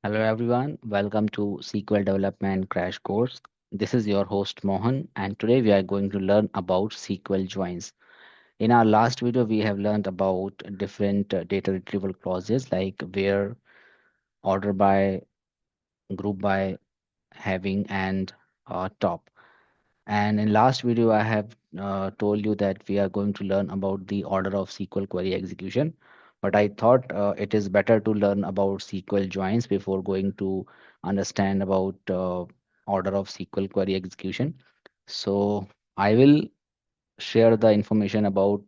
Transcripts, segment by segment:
Hello everyone, welcome to SQL Development Crash Course. This is your host Mohan, and today we are going to learn about SQL joins. In our last video, we have learned about different data retrieval clauses like where, order by, group by, having, and top. And in last video, I have told you that we are going to learn about the order of SQL query execution. But I thought it is better to learn about SQL joins before going to understand about order of SQL query execution. So I will share the information about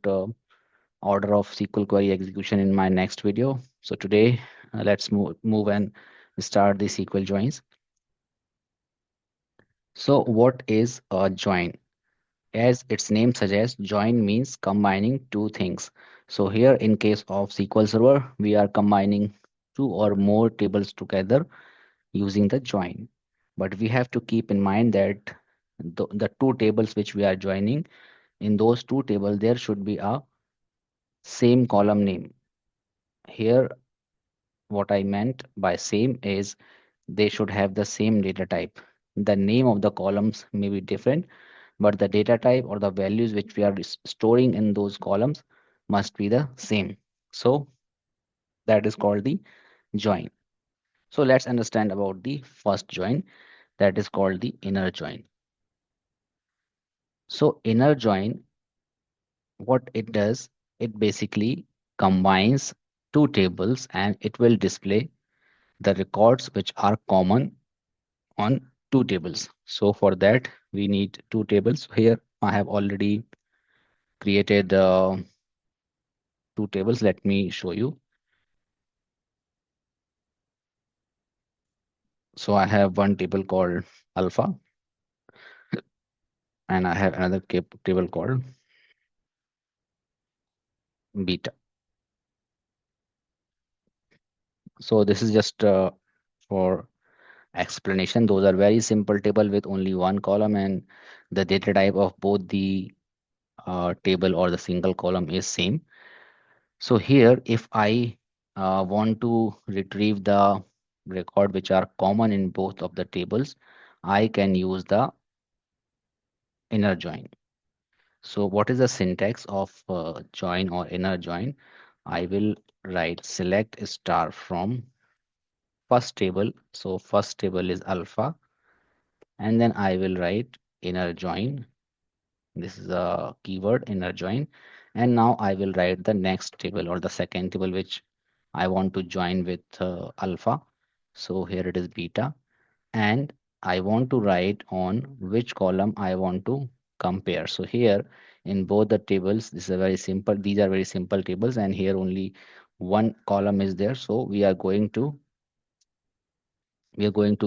order of SQL query execution in my next video. So today, let's move and start the SQL joins. So what is a join? As its name suggests, join means combining two things. So here in case of SQL Server, we are combining two or more tables together using the join. But we have to keep in mind that the two tables which we are joining, in those two tables, there should be a same column name. Here, what I meant by same is they should have the same data type. The name of the columns may be different, but the data type or the values which we are storing in those columns must be the same. So that is called the join. So let's understand about the first join, that is called the inner join. So inner join, what it does, it basically combines two tables and it will display the records which are common on two tables. So for that we need two tables. Here I have already created two tables. Let me show you. So I have one table called alpha and I have another table called beta. So this is just for explanation. Those are very simple table with only one column and the data type of both the table or the single column is same. So here if I want to retrieve the record which are common in both of the tables, I can use the inner join. So what is the syntax of join or inner join? I will write select star from first table. So first table is alpha, and then I will write inner join. This is a keyword inner join. And now I will write the next table or the second table which I want to join with alpha. So here it is beta. And I want to write on which column I want to compare. So here in both the tables, this is a very simple, these are very simple tables, and here only one column is there. So we are going to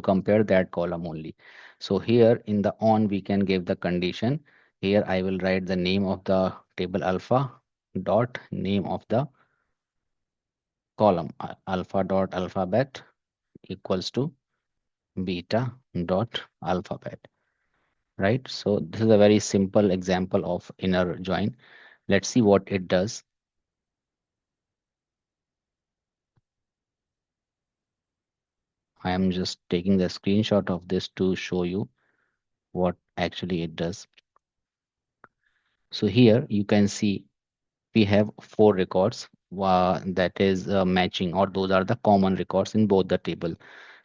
compare that column only. So here in the on we can give the condition. Here I will write the name of the table alpha dot name of the column alpha dot alphabet equals to beta dot alphabet. Right? So this is a very simple example of inner join. Let's see what it does. I am just taking the screenshot of this to show you what actually it does. So here you can see we have four records that is matching, or those are the common records in both the table.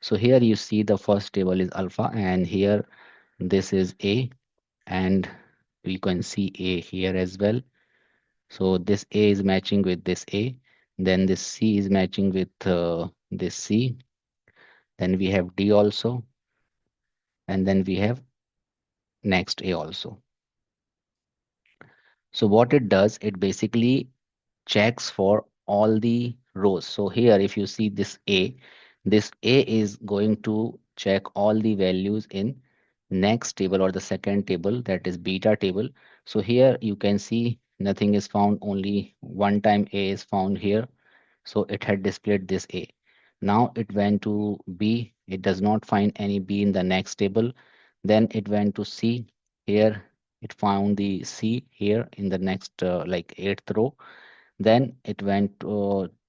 So here you see the first table is alpha and here this is A, and we can see A here as well. So this A is matching with this A, then this C is matching with this C, then we have D also, and then we have next A also. So what it does, it basically checks for all the rows. So here if you see this A is going to check all the values in next table or the second table, that is beta table. So here you can see nothing is found, only one time A is found here. So it had displayed this A. Now it went to B. It does not find any B in the next table. Then it went to C. Here it found the C here in the next like eighth row. Then it went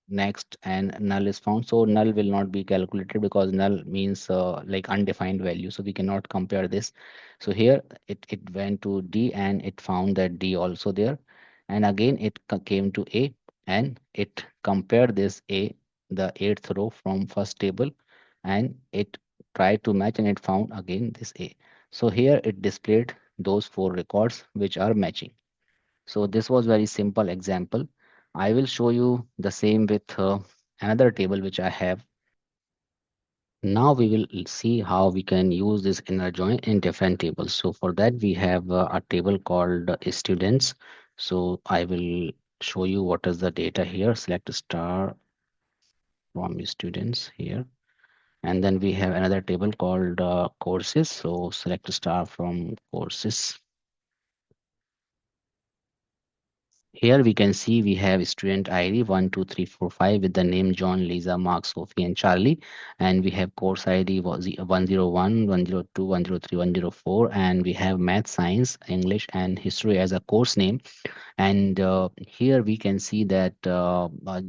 next, and null is found. So null will not be calculated because null means like undefined value. So we cannot compare this. So here it went to D and it found that D also there. And again it came to A and it compared this A, the eighth row from first table, and it tried to match and it found again this A. So here it displayed those four records which are matching. So this was very simple example. I will show you the same with another table which I have. Now we will see how we can use this inner join in different tables. So for that we have a table called students. So I will show you what is the data here. Select star from students here. And then we have another table called courses. So select star from courses. Here we can see we have student ID 12345 with the name John, Lisa, Mark, Sophie, and Charlie. And we have course ID 101, 102, 103, 104. And we have math, science, English, and history as a course name. And here we can see that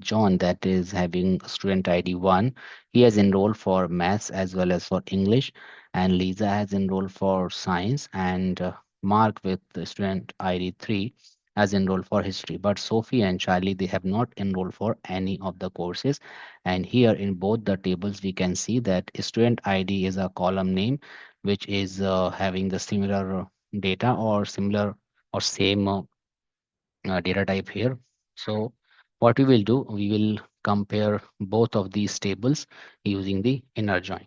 John, that is having student ID 1, he has enrolled for maths as well as for English. And Lisa has enrolled for science. And Mark with the student ID 3 has enrolled for history. But Sophie and Charlie, they have not enrolled for any of the courses. And here in both the tables, we can see that student ID is a column name, which is having the similar data or similar or same data type here. So what we will do, we will compare both of these tables using the inner join.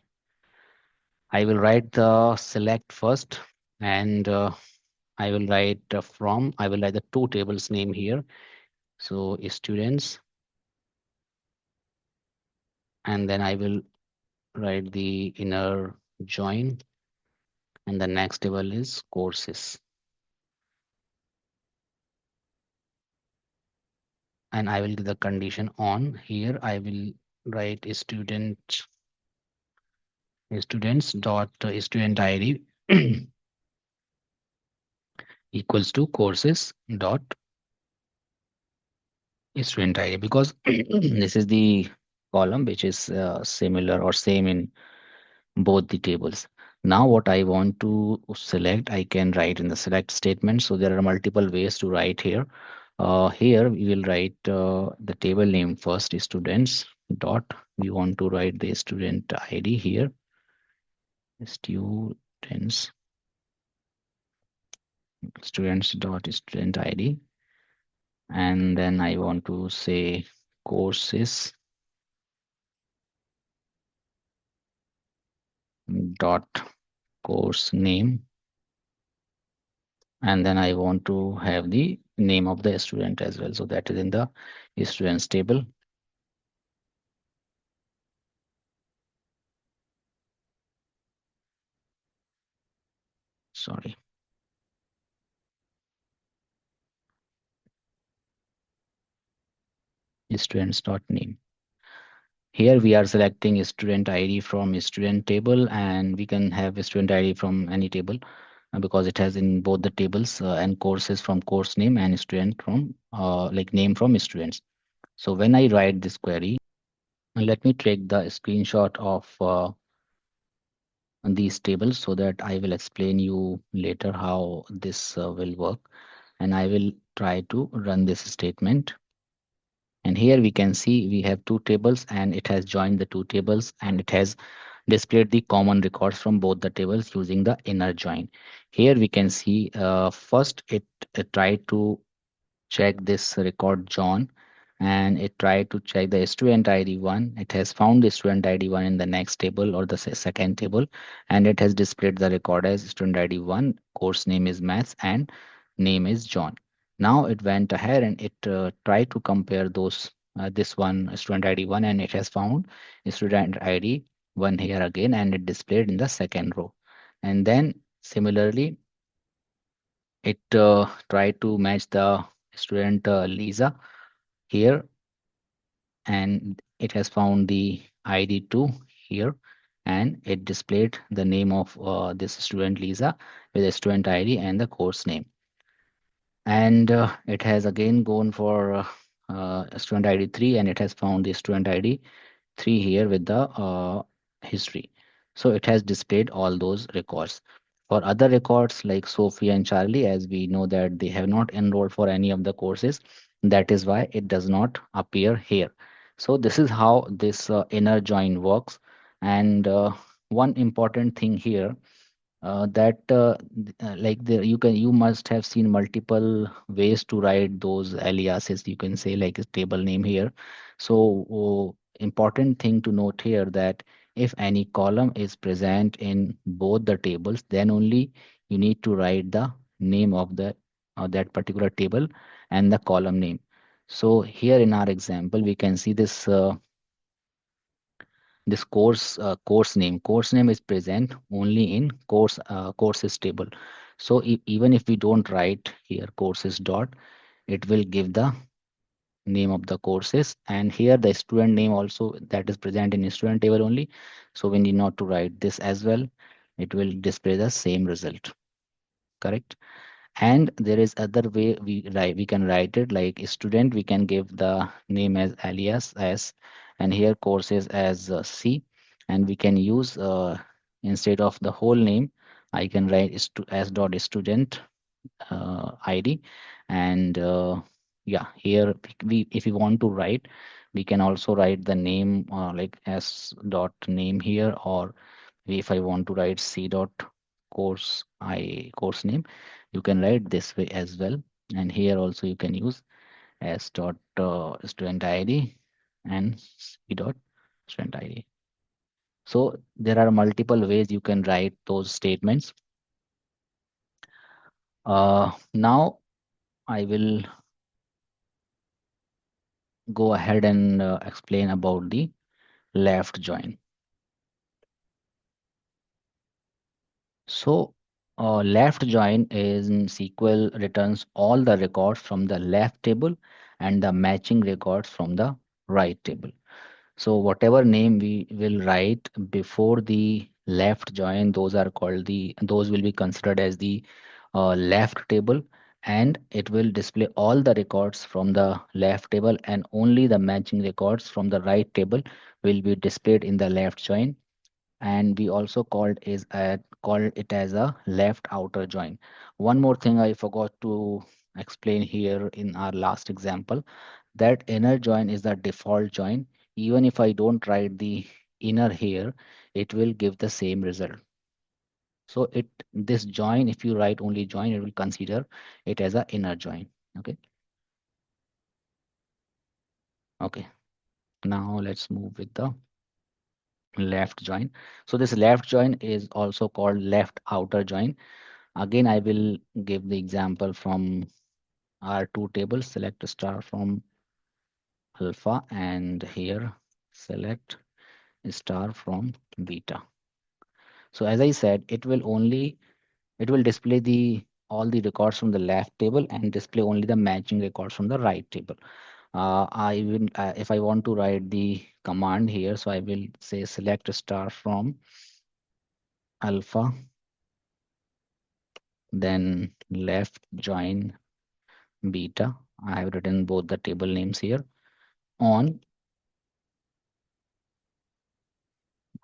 I will write the select first, and I will write I will write the two tables name here. So students, and then I will write the inner join, and the next table is courses. And I will do the condition on here. I will write students dot student ID equals to courses dot student ID, because this is the column which is similar or same in both the tables. Now what I want to select, I can write in the select statement. So there are multiple ways to write here. Here we will write the table name first, students dot. We want to write the student ID here, students, students dot student ID. And then I want to say courses dot course name, and then I want to have the name of the student as well. So that is in the students table. Sorry, students dot name. Here we are selecting student ID from student table, and we can have a student ID from any table because it has in both the tables, and courses from course name and student from like name from students. So when I write this query, let me take the screenshot of these tables so that I will explain you later how this will work, and I will try to run this statement. And here we can see we have two tables, and it has joined the two tables, and it has displayed the common records from both the tables using the inner join. Here we can see first it tried to check this record John, and it tried to check the student ID 1. It has found the student ID 1 in the next table or the second table, and it has displayed the record as student ID 1, course name is maths, and name is John. Now it went ahead and it tried to compare those this one student ID 1, and it has found student ID 1 here again, and it displayed in the second row. And then similarly it tried to match the student Lisa here, and it has found the ID 2 here, and it displayed the name of this student Lisa with the student ID and the course name. And it has again gone for student ID 3, and it has found the student ID 3 here with the history. So it has displayed all those records. For other records like Sophie and Charlie, as we know that they have not enrolled for any of the courses, that is why it does not appear here. So this is how this inner join works. And one important thing here, that like you must have seen multiple ways to write those aliases, you can say, like a table name here. So important thing to note here, that if any column is present in both the tables, then only you need to write the name of the that particular table and the column name. So here in our example we can see this course name is present only in courses table. So even if we don't write here courses dot, it will give the name of the courses, and here the student name also that is present in student table only. So we need not to write this as well, it will display the same result. Correct. And there is other way we can write it, like student we can give the name as alias s, and here courses as c. And we can use instead of the whole name, I can write as dot student id. And yeah, here we if we want to write, we can also write the name like s dot name here, or if I want to write c dot course name, you can write this way as well. And here also you can use s dot student id and c dot student id. So there are multiple ways you can write those statements. Now I will go ahead and explain about the left join. So, left join is in SQL returns all the records from the left table and the matching records from the right table. So, whatever name we will write before the left join, those will be considered as the left table, and it will display all the records from the left table, and only the matching records from the right table will be displayed in the left join. And we also called it as a left outer join. One more thing I forgot to explain here in our last example, that inner join is the default join. Even if I don't write the inner here, it will give the same result. So this join, if you write only join, it will consider it as a inner join. Okay. Okay, now let's move with the left join. So this left join is also called left outer join. Again, I will give the example from our two tables. Select a star from alpha, and here select a star from beta. So as I said, it will display the all the records from the left table and display only the matching records from the right table. I will if I want to write the command here, so I will say select a star from alpha, then left join beta. I have written both the table names here on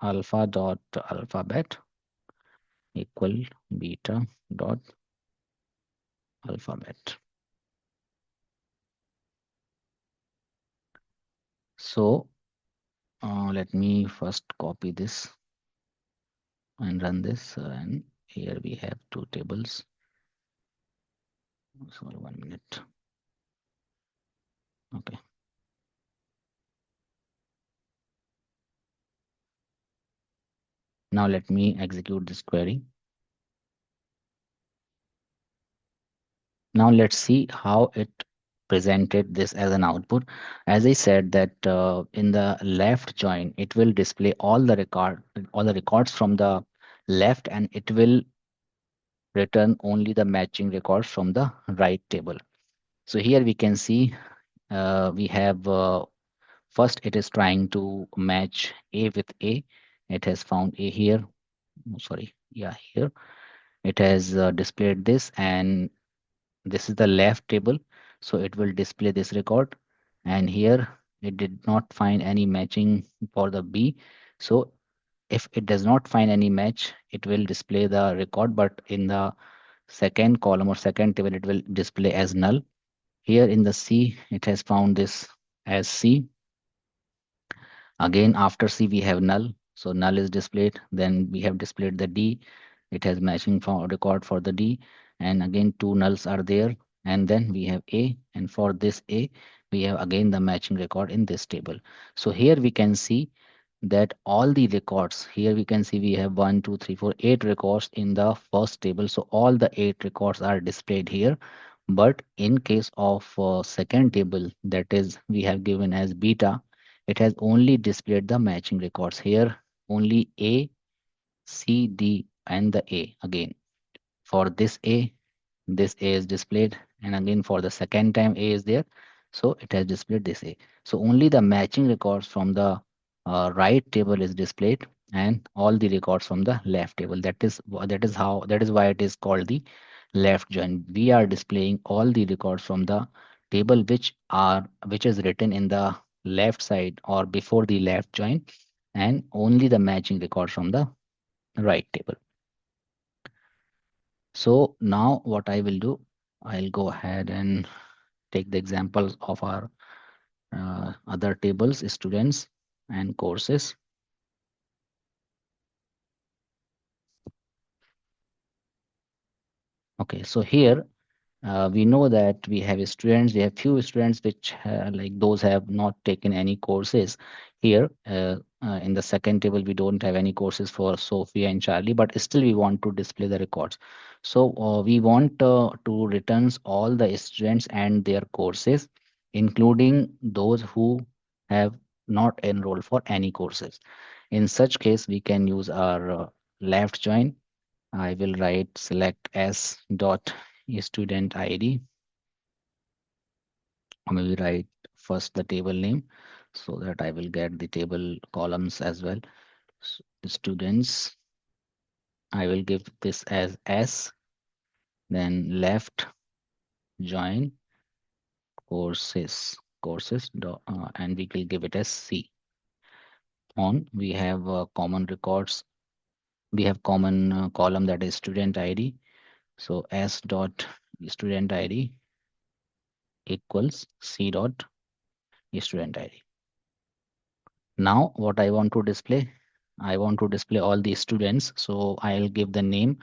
alpha dot alphabet equal beta dot alphabet. So let me first copy this and run this. And here we have two tables. Sorry, 1 minute. Okay. Now let me execute this query. Now let's see how it presented this as an output. As I said that in the left join, it will display all the records from the left, and it will return only the matching records from the right table. So here we can see we have first it is trying to match A with A. It has found A here. Oh, sorry, yeah, here. It has displayed this, and this is the left table. So it will display this record. and here it did not find any matching for the B. So if it does not find any match, it will display the record, but in the second column or second table, it will display as null. Here in the C, it has found this as C. Again, after C, we have null. So null is displayed. Then we have displayed the D. It has matching for record for the D. And again, two nulls are there. And then we have A. And for this A, we have again the matching record in this table. So here we can see that all the records, here we can see we have 1, 2, 3, 4, 8 records in the first table. So all the 8 records are displayed here. But in case of second table, that is we have given as beta, it has only displayed the matching records here, only A, C, D, and the A. Again, for this A is displayed, and again for the second time A is there, so it has displayed this A. So only the matching records from the right table is displayed, and all the records from the left table. That is why it is called the left join. We are displaying all the records from the table which is written in the left side or before the left join, and only the matching records from the right table. So now what I will do, I'll go ahead and take the examples of our other tables, students and courses. Okay, so here we know that we have students, we have few students which like those have not taken any courses. Here in the second table, we don't have any courses for Sophia and Charlie, but still we want to display the records. So we want to return all the students and their courses, including those who have not enrolled for any courses. In such case, we can use our left join. I will write select s dot student ID, or maybe write first the table name so that I will get the table columns as well. Students, I will give this as S, then left join and we will give it as C. On we have common records, we have common column that is student ID. So S dot student ID equals C dot student ID. Now what I want to display, I want to display all the students. So I'll give the name.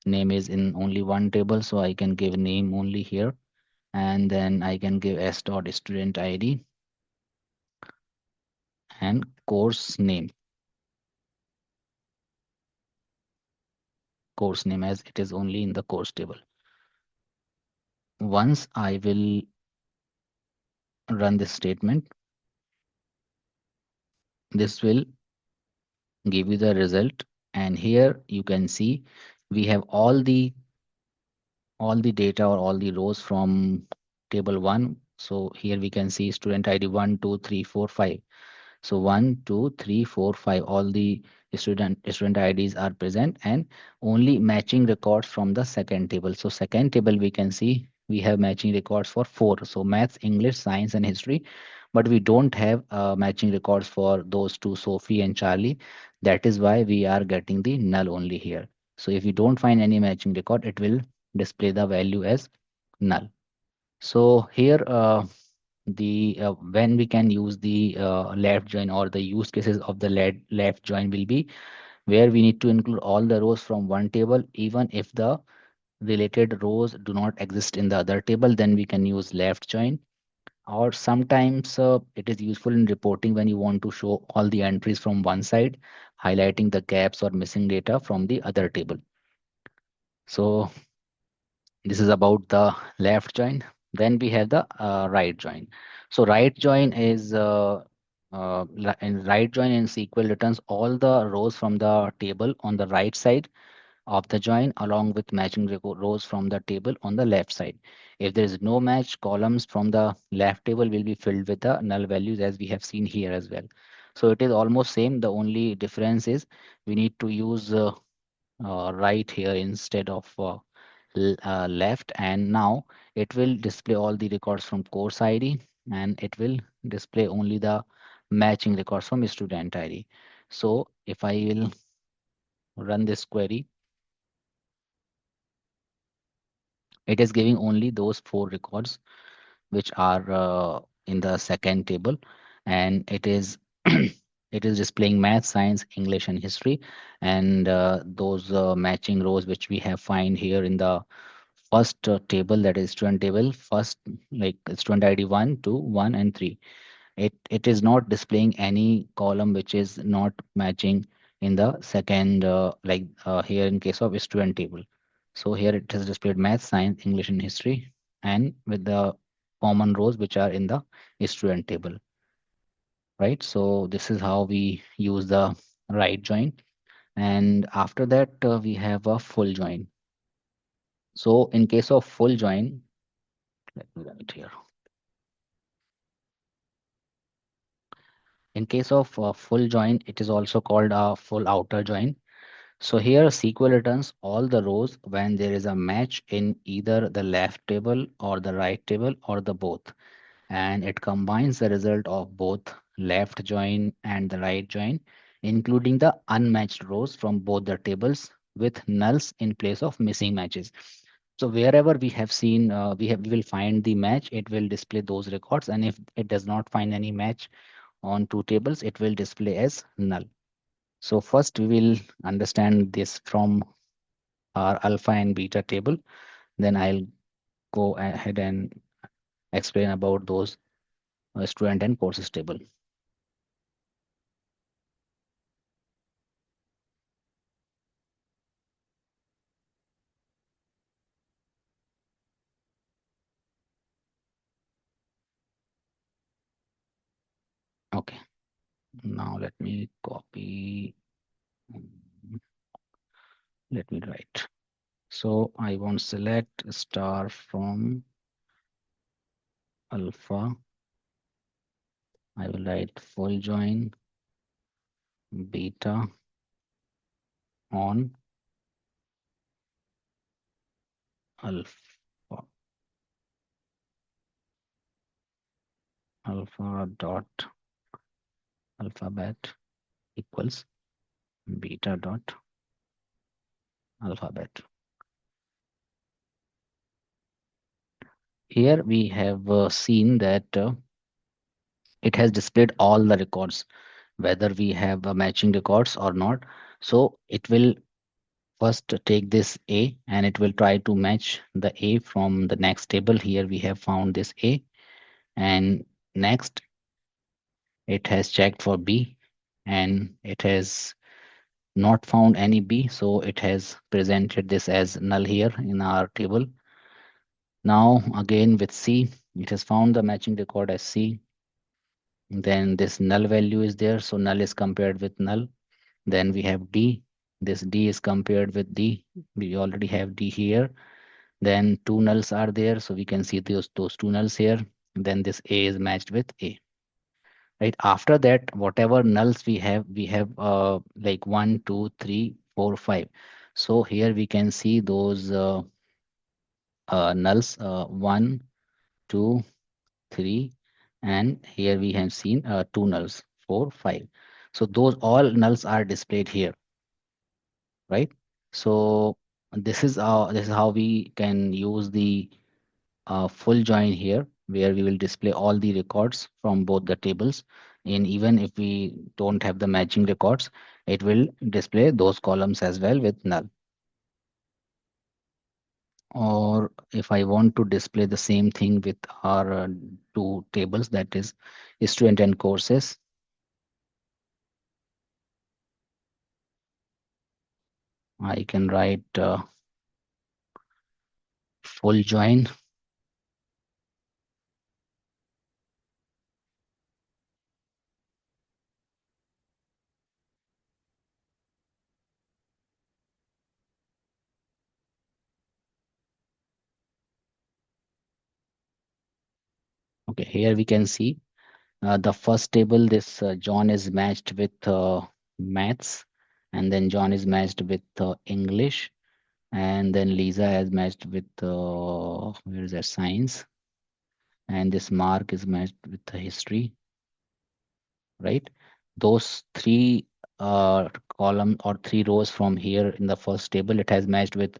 Name is in only one table, so I can give name only here. And then I can give s dot student ID and course name as it is only in the course table. Once I will run this statement, this will give you the result. And here you can see we have all the data or all the rows from table 1. So here we can see student ID 1, 2, 3, 4, 5. So 1, 2, 3, 4, 5, all the student IDs are present, and only matching records from the second table. So second table we can see we have matching records for 4. So maths, English, science and history, but we don't have matching records for those two, Sophie and Charlie. That is why we are getting the null only here. So if you don't find any matching record, it will display the value as null. So here the when we can use the left join, or the use cases of the left join will be where we need to include all the rows from one table, even if the related rows do not exist in the other table, then we can use left join. Or sometimes it is useful in reporting when you want to show all the entries from one side, highlighting the gaps or missing data from the other table. So this is about the left join. Then we have the right join. So right join is in right join in SQL returns all the rows from the table on the right side of the join, along with matching rows from the table on the left side. If there is no match, columns from the left table will be filled with the null values, as we have seen here as well. So it is almost same. The only difference is we need to use right here instead of left, and now it will display all the records from course ID, and it will display only the matching records from student ID. So if I will run this query, it is giving only those four records which are in the second table, and it is it is displaying math, science, English, and history, and those matching rows which we have find here in the first table, that is student table, first like student ID 1, 2, 1, and 3. It is not displaying any column which is not matching in the second here in case of student table. So here it has displayed math, science, English, and history, and with the common rows which are in the student table, right? So this is how we use the right join. And after that, we have a full join. So in case of full join, let me run it here. In case of full join, it is also called a full outer join. So here SQL returns all the rows when there is a match in either the left table or the right table or the both. And it combines the result of both left join and the right join, including the unmatched rows from both the tables with nulls in place of missing matches. So wherever we have seen, we will find the match, it will display those records. And if it does not find any match on two tables, it will display as null. So first we will understand this from our alpha and beta table. Then I'll go ahead and explain about those student and courses table. Okay, now let me copy. mm, Let me write. So I want select star from alpha. I will write full join beta on alpha. Alpha dot alphabet equals beta dot alphabet. Here we have seen that it has displayed all the records, whether we have matching records or not. So it will first take this A and it will try to match the A from the next table. Here we have found this A, and next it has checked for B and it has not found any B. So it has presented this as null here in our table. Now again with C, it has found the matching record as C. Then this null value is there. So null is compared with null. Then we have D. This D is compared with D. We already have D here. Then two nulls are there. So we can see those two nulls here. Then this A is matched with A. Right. After that, whatever nulls we have like 1, 2, 3, 4, 5. So here we can see those nulls 1, 2, 3, and here we have seen two nulls 4, 5. So those all nulls are displayed here, right? So this is how we can use the full join here, where we will display all the records from both the tables. And even if we don't have the matching records, it will display those columns as well with null. Or if I want to display the same thing with our two tables, that is student and courses, I can write full join. Okay, here we can see the first table, this John is matched with maths, and then John is matched with English, and then Lisa has matched with where is that, science, and this mark is matched with the history, right? Those three column or three rows from here in the first table, it has matched with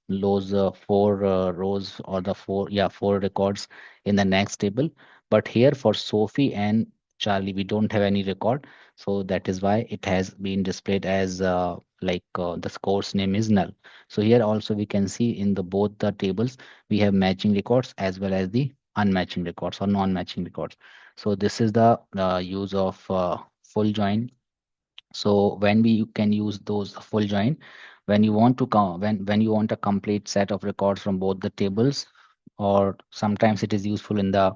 those four rows or the four records in the next table. But here for Sophie and Charlie, we don't have any record. So that is why it has been displayed as the course name is null. So here also we can see in the both the tables, we have matching records as well as the unmatching records or non-matching records. So this is the use of full join. So when we can use those full join, when you want to when you want a complete set of records from both the tables, or sometimes it is useful in the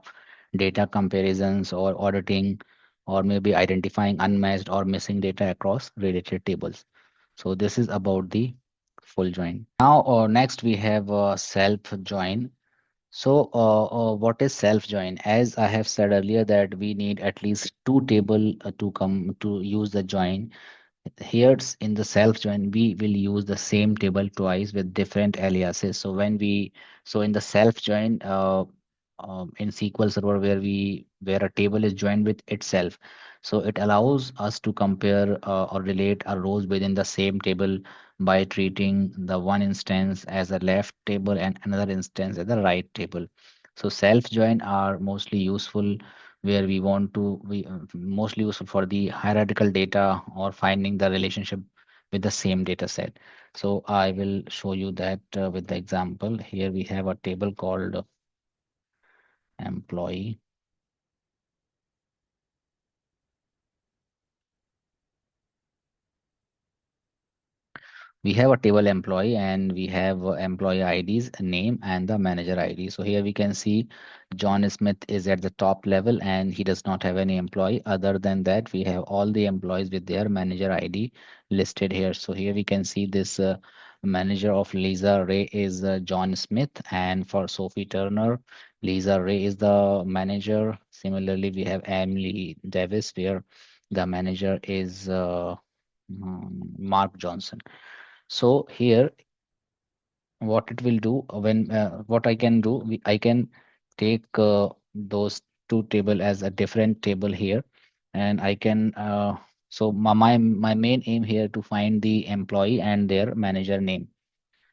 data comparisons or auditing, or maybe identifying unmatched or missing data across related tables. So this is about the full join. Now, next we have self join. So, what is self join? As I have said earlier, that we need at least two table to come to use the join. Here in the self join, we will use the same table twice with different aliases. So in the self join, in SQL Server, where a table is joined with itself, so it allows us to compare or relate our rows within the same table by treating the one instance as a left table and another instance as a right table. So self join are mostly useful where we mostly useful for the hierarchical data or finding the relationship with the same data set. So I will show you that with the example. Here we have a table called employee. We have a table employee and we have employee IDs, name and the manager ID. So here we can see John Smith is at the top level and he does not have any employee. Other than that, we have all the employees with their manager ID listed here. So here we can see this manager of Lisa Ray is John Smith, and for Sophie Turner, Lisa Ray is the manager. Similarly, we have Emily Davis where the manager is Mark Johnson. So here, what it will do what I can do, I can take those two table as a different table here, and I can my main aim here to find the employee and their manager name.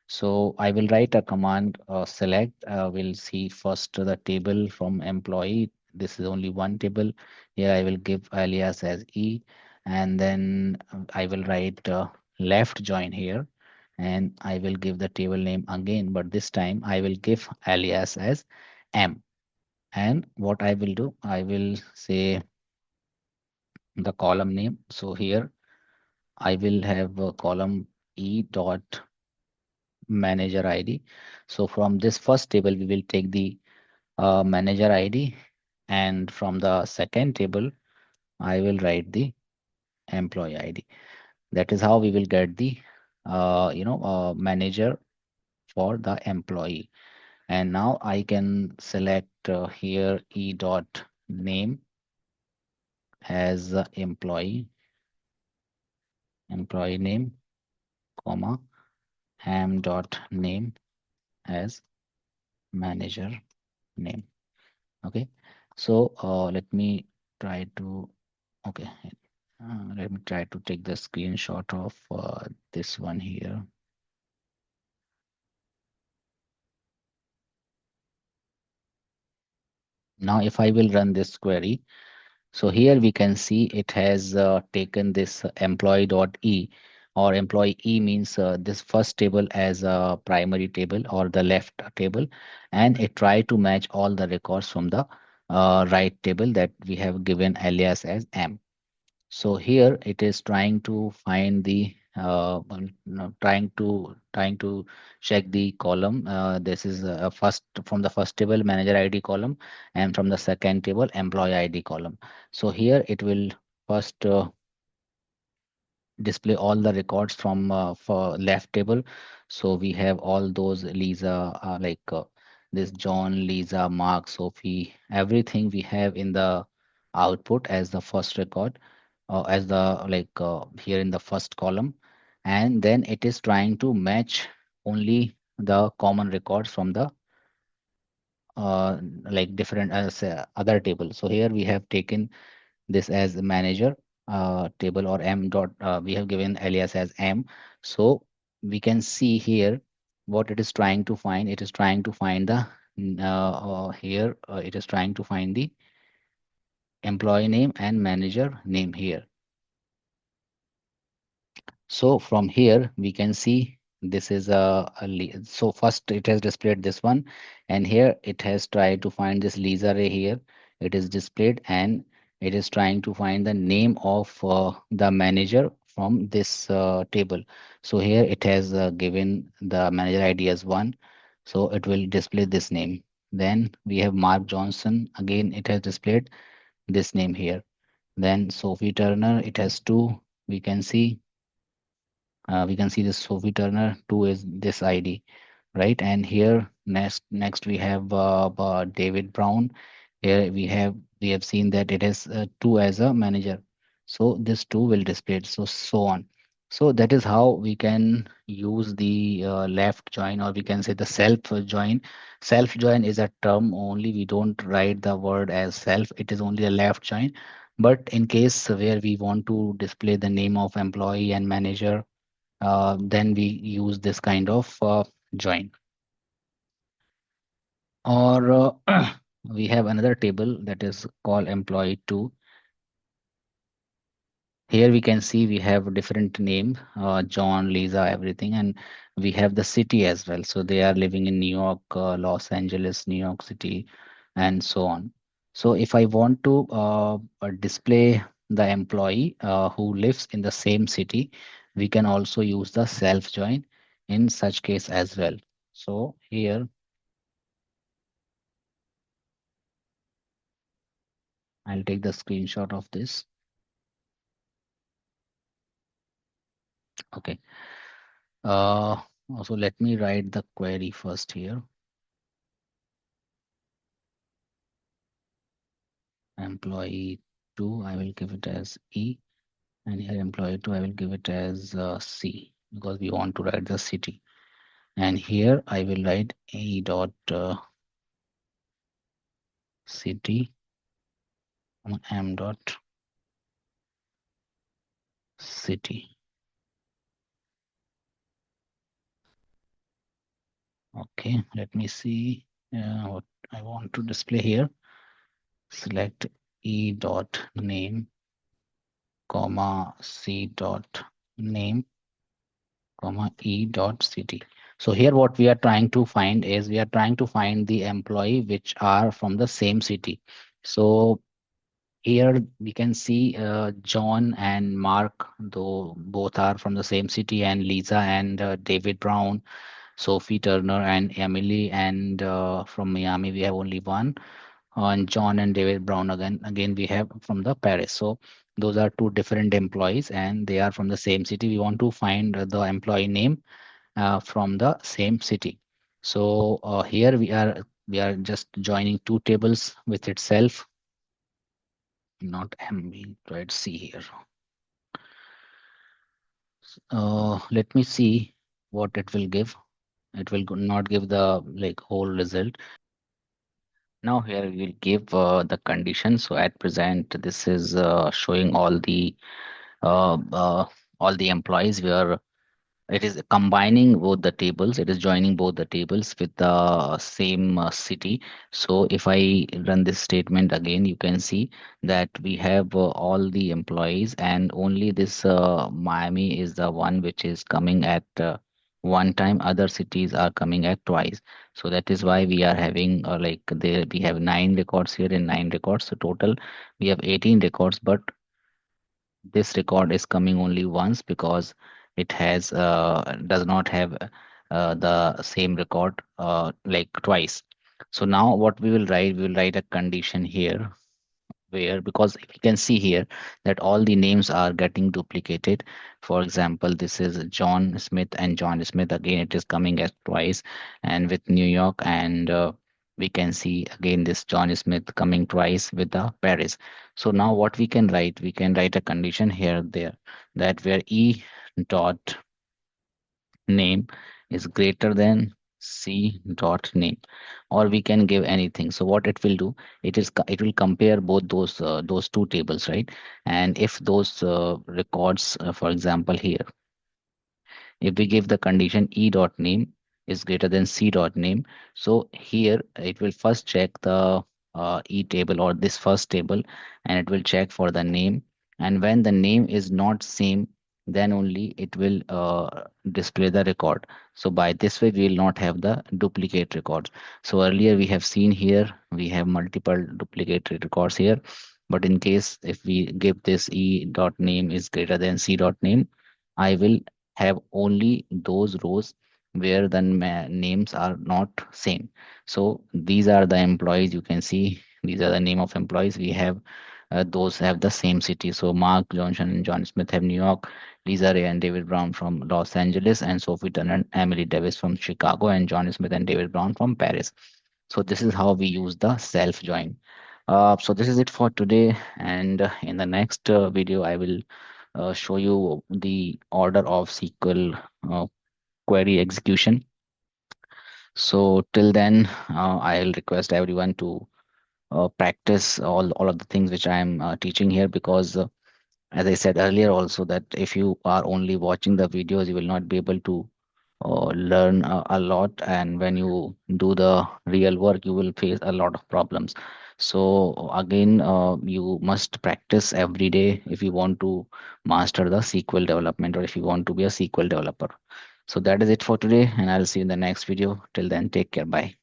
So I will write a command select. We'll see first the table from employee. This is only one table. Here I will give alias as E, and then I will write left join here, and I will give the table name again, but this time I will give alias as M. And what I will do, I will say the column name. So here I will have a column E dot manager ID. So from this first table, we will take the manager ID, and from the second table, I will write the employee ID. That is how we will get the manager for the employee. And now I can select here E dot name as employee name, comma, ham dot name as manager name. Okay, so let me try to, okay, let me try to take the screenshot of this one here. Now, if I will run this query, so here we can see it has taken this employee.e, or employee E means this first table as a primary table or the left table, and it tried to match all the records from the right table that we have given alias as M. So here it is trying to find the trying to check the column. This is first from the first table manager ID column, and from the second table employee ID column. So here it will first display all the records from for left table. So we have all those Lisa, this John, Lisa, Mark, Sophie, everything we have in the output as the first record, as the here in the first column, and then it is trying to match only the common records from the like different as other table. So here we have taken this as the manager table, or m dot, we have given alias as m. So we can see here what it is trying to find. It is trying to find the here it is trying to find the employee name and manager name here. So from here we can see this is so first it has displayed this one, and here it has tried to find this Lisa Ray here. It is displayed, and it is trying to find the name of the manager from this table. So here it has given the manager ID as one, so it will display this name. Then we have Mark Johnson. Again, it has displayed this name here. Then Sophie Turner, it has two. We can see we can see this Sophie Turner 2 is this ID, right? And here next we have David Brown. Here we have seen that it has 2 as a manager. So this 2 will display it. So on. So that is how we can use the left join, or we can say the self join. Self join is a term only. We don't write the word as self. It is only a left join. But in case where we want to display the name of employee and manager, then we use this kind of join. Or we have another table that is called employee 2. Here we can see we have different name, John, Lisa, everything, and we have the city as well. So they are living in New York, Los Angeles, New York City, and so on. So if I want to display the employee who lives in the same city, we can also use the self join in such case as well. So here I'll take the screenshot of this. Okay. Also let me write the query first here. Employee 2, I will give it as E, and here employee 2, I will give it as C, because we want to write the city. And here I will write E dot city, M dot city. Okay, let me see what I want to display here. Select E dot name, comma C dot name, comma E dot city. So here what we are trying to find is we are trying to find the employee which are from the same city. So here we can see John and Mark, though both are from the same city, and Lisa and David Brown, Sophie Turner and Emily, and from Miami we have only one. And John and David Brown again we have from the Paris. So those are two different employees, and they are from the same city. We want to find the employee name from the same city. So here we are just joining two tables with itself, not M. We tried C here. Let me see what it will give. It will not give the like whole result. Now here we will give the condition. So at present, this is showing uh, uh, all the employees where it is combining both the tables. It is joining both the tables with the same city. So if I run this statement again, you can see that we have all the employees, and only this Miami is the one which is coming at one time. Other cities are coming at twice. So that is why we are having like there we have 9 records here and 9 records. So total we have 18 records, but this record is coming only once because it has does not have the same record like twice. So now what we will write a condition here where, because we can see here that all the names are getting duplicated. For example, this is John Smith and John Smith. Again, it is coming as twice, and with New York, and we can see again this John Smith coming twice with the Paris. So now what we can write a condition here there, that where E dot name is greater than C dot name, or we can give anything. So what it will do, it will compare both those two tables, right? And if those records, for example, here, if we give the condition e dot name is greater than c dot name, so here it will first check the e table or this first table, and it will check for the name. And when the name is not same, then only it will display the record. So by this way, we will not have the duplicate records. So earlier we have seen here we have multiple duplicate records here. But in case if we give this e dot name is greater than c dot name, I will have only those rows where the names are not same. So these are the employees, you can see these are the name of employees we have. Those have the same city. So Mark Johnson and John Smith have New York, Lisa Ray and David Brown from Los Angeles, and Sophie Turner and Emily Davis from Chicago, and John Smith and David Brown from Paris. So this is how we use the self join. So this is it for today, and in the next video I will show you the order of SQL query execution. So till then, I'll request everyone to practice all of the things which I am teaching here, because as I said earlier also, that if you are only watching the videos, you will not be able to learn a lot, and when you do the real work you will face a lot of problems. So again, you must practice every day if you want to master the SQL development, or if you want to be a SQL developer. So that is it for today, and I'll see you in the next video. Till then, take care. Bye.